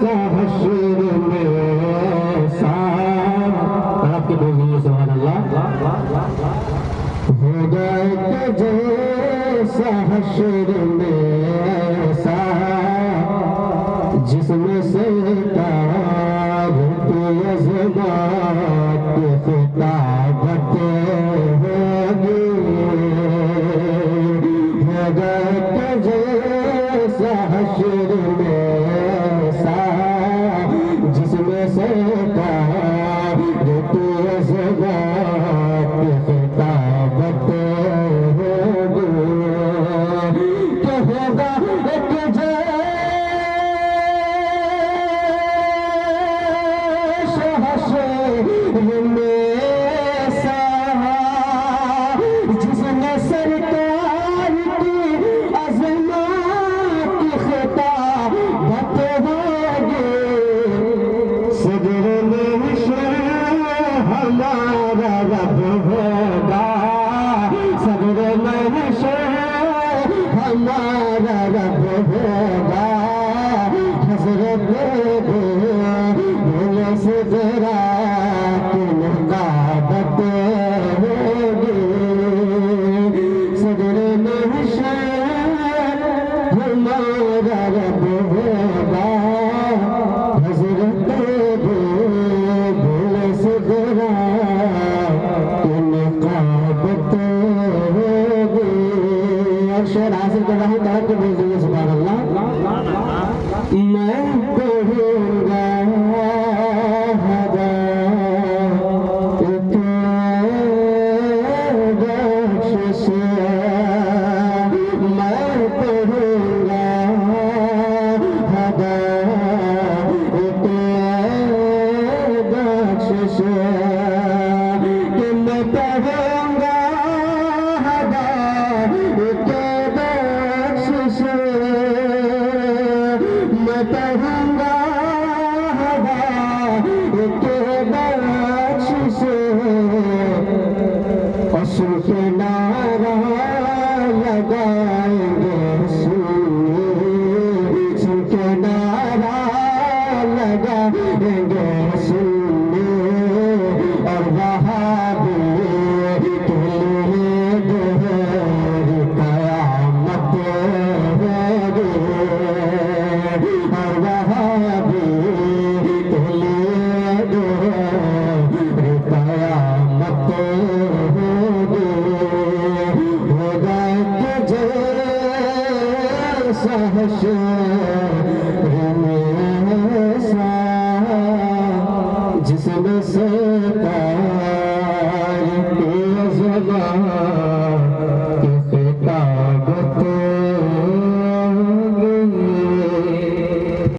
जैसा हश्र में ऐसा, आपके बोलिए सुभान अल्लाह। होगा एक जैसा हश्र में ऐसा, जिसमें से तारत अज़मात खिताबत होगी। होगा एक जैसा हश्र में ऐसा, जिसमें से तारत अज़मात खिताबत होगी। तो होगा एक जिसने सरकार की अज़मात खिताबत होगी। सदर महशर हमारा रब होगा, सदर महशर हमारा रब होगा। हज़रत सिदरा की मुक़ाबत होगी। सदर महशर हमारा रब होगा। हज़रत सिदरा की मुक़ाबत होगी। और शेर हासिल कर रहा हूँ, ताकि बोल दीजिए सुभान अल्लाह। मैं कहूँगा सुनके नारा लगाएंगे, सुनके नारा लगाएंगे सुन्नी और वहाबी के लिए दोहरी क़यामत होगी। और वहाबी के लिए दोहरी क़यामत होगी। होगा एक जैसा हश्र में ऐसा, जिसमें से